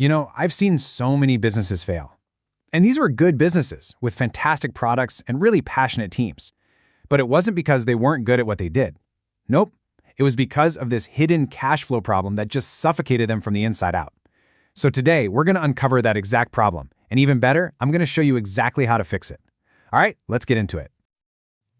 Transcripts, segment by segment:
I've seen so many businesses fail. And these were good businesses with fantastic products and really passionate teams. But it wasn't because they weren't good at what they did. Nope. It was because of this hidden cash flow problem that just suffocated them from the inside out. So today, we're going to uncover that exact problem. And even better, I'm going to show you exactly how to fix it. All right, let's get into it.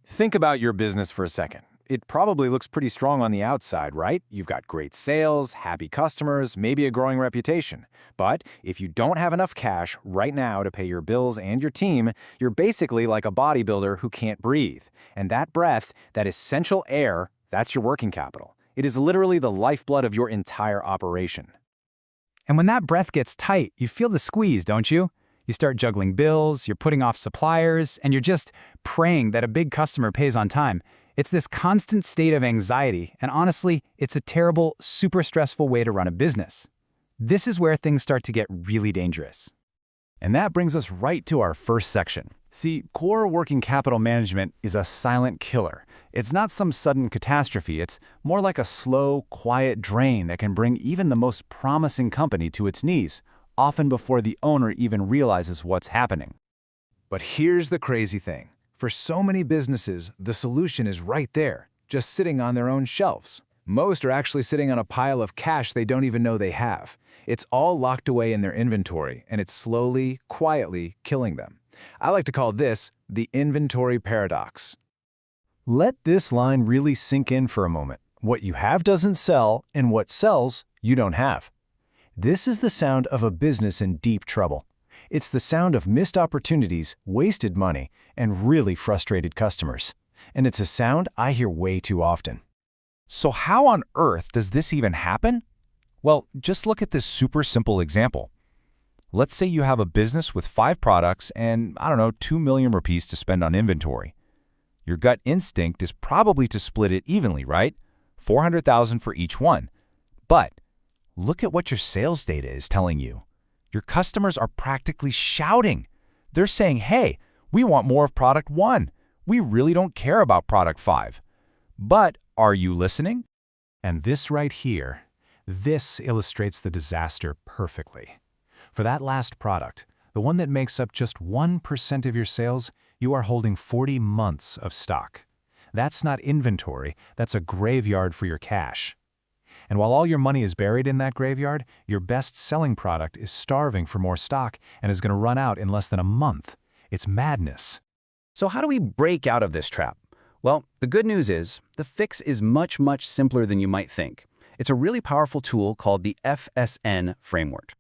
Think about your business for a second. It probably looks pretty strong on the outside, right? You've got great sales, happy customers, maybe a growing reputation. But if you don't have enough cash right now to pay your bills and your team, you're basically like a bodybuilder who can't breathe. And that breath, that essential air, that's your working capital. It is literally the lifeblood of your entire operation. And when that breath gets tight, you feel the squeeze, don't you? You start juggling bills, you're putting off suppliers, and you're just praying that a big customer pays on time. It's this constant state of anxiety, and honestly, it's a terrible, super stressful way to run a business. This is where things start to get really dangerous. And that brings us right to our first section. See, core working capital management is a silent killer. It's not some sudden catastrophe, it's more like a slow, quiet drain that can bring even the most promising company to its knees, often before the owner even realizes what's happening. But here's the crazy thing. For so many businesses, the solution is right there, just sitting on their own shelves. Most are actually sitting on a pile of cash they don't even know they have. It's all locked away in their inventory, and it's slowly, quietly killing them. I like to call this the inventory paradox. Let this line really sink in for a moment. What you have doesn't sell, and what sells, you don't have. This is the sound of a business in deep trouble. It's the sound of missed opportunities, wasted money, and really frustrated customers. And it's a sound I hear way too often. So how on earth does this even happen? Well, just look at this super simple example. Let's say you have a business with 5 products and, 2 million rupees to spend on inventory. Your gut instinct is probably to split it evenly, right? 400,000 for each one. But look at what your sales data is telling you. Your customers are practically shouting. They're saying, hey, we want more of product 1. We really don't care about product 5. But are you listening? And this right here, this illustrates the disaster perfectly. For that last product, the one that makes up just 1% of your sales, you are holding 40 months of stock. That's not inventory, that's a graveyard for your cash. And while all your money is buried in that graveyard, your best-selling product is starving for more stock and is going to run out in less than a month. It's madness. So how do we break out of this trap? Well, the good news is the fix is much, much simpler than you might think. It's a really powerful tool called the FSN framework.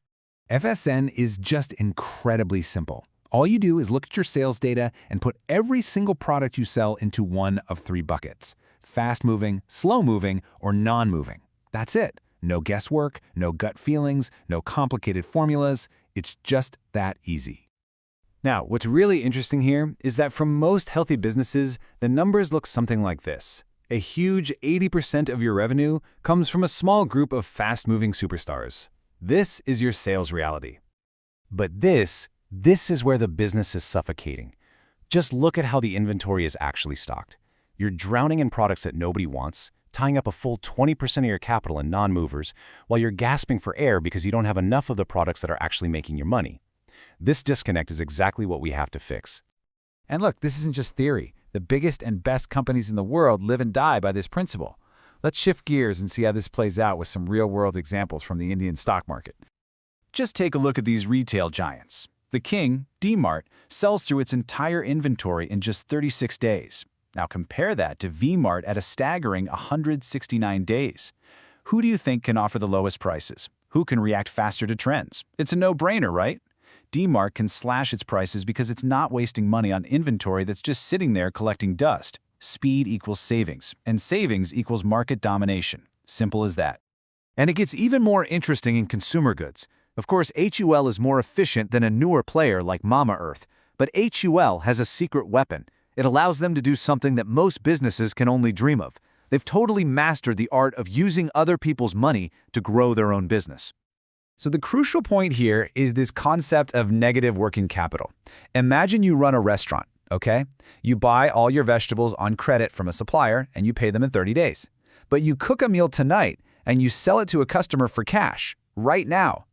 FSN is just incredibly simple. All you do is look at your sales data and put every single product you sell into one of 3 buckets: fast-moving, slow-moving, or non-moving. That's it. No guesswork, no gut feelings, no complicated formulas. It's just that easy. Now, what's really interesting here is that for most healthy businesses, the numbers look something like this. A huge 80% of your revenue comes from a small group of fast-moving superstars. This is your sales reality. But this is where the business is suffocating. Just look at how the inventory is actually stocked. You're drowning in products that nobody wants, tying up a full 20% of your capital in non-movers, while you're gasping for air because you don't have enough of the products that are actually making your money. This disconnect is exactly what we have to fix. And look, this isn't just theory. The biggest and best companies in the world live and die by this principle. Let's shift gears and see how this plays out with some real-world examples from the Indian stock market. Just take a look at these retail giants. The king, DMart, sells through its entire inventory in just 36 days. Now compare that to V-Mart at a staggering 169 days. Who do you think can offer the lowest prices? Who can react faster to trends? It's a no-brainer, right? DMart can slash its prices because it's not wasting money on inventory that's just sitting there collecting dust. Speed equals savings, and savings equals market domination. Simple as that. And it gets even more interesting in consumer goods. Of course, HUL is more efficient than a newer player like Mama Earth, but HUL has a secret weapon. It allows them to do something that most businesses can only dream of. They've totally mastered the art of using other people's money to grow their own business. So the crucial point here is this concept of negative working capital. Imagine you run a restaurant, okay? You buy all your vegetables on credit from a supplier and you pay them in 30 days. But you cook a meal tonight and you sell it to a customer for cash, right now.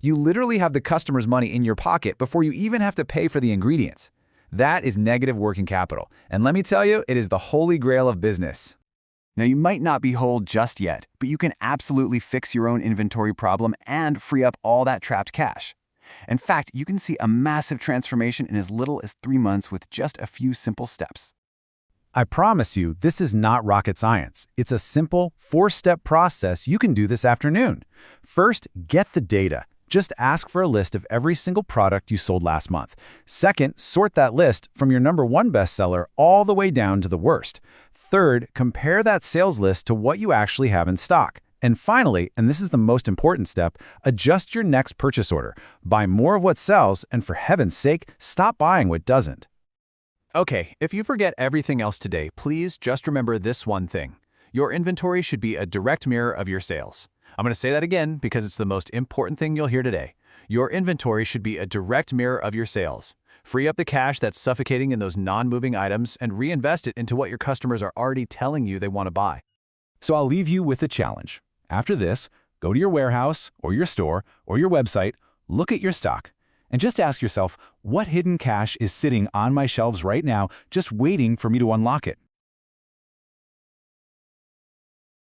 You literally have the customer's money in your pocket before you even have to pay for the ingredients. That is negative working capital, and let me tell you, it is the holy grail of business. Now, you might not be whole just yet, but you can absolutely fix your own inventory problem and free up all that trapped cash. In fact, you can see a massive transformation in as little as 3 months with just a few simple steps. I promise you, this is not rocket science. It's a simple 4-step process you can do this afternoon. First, get the data. Just ask for a list of every single product you sold last month. Second, sort that list from your #1 bestseller all the way down to the worst. Third, compare that sales list to what you actually have in stock. And finally, and this is the most important step, adjust your next purchase order. Buy more of what sells, and for heaven's sake, stop buying what doesn't. Okay, if you forget everything else today, please just remember this one thing. Your inventory should be a direct mirror of your sales. I'm going to say that again because it's the most important thing you'll hear today. Your inventory should be a direct mirror of your sales. Free up the cash that's suffocating in those non-moving items and reinvest it into what your customers are already telling you they want to buy. So I'll leave you with a challenge. After this, go to your warehouse or your store or your website, look at your stock, and just ask yourself, what hidden cash is sitting on my shelves right now just waiting for me to unlock it?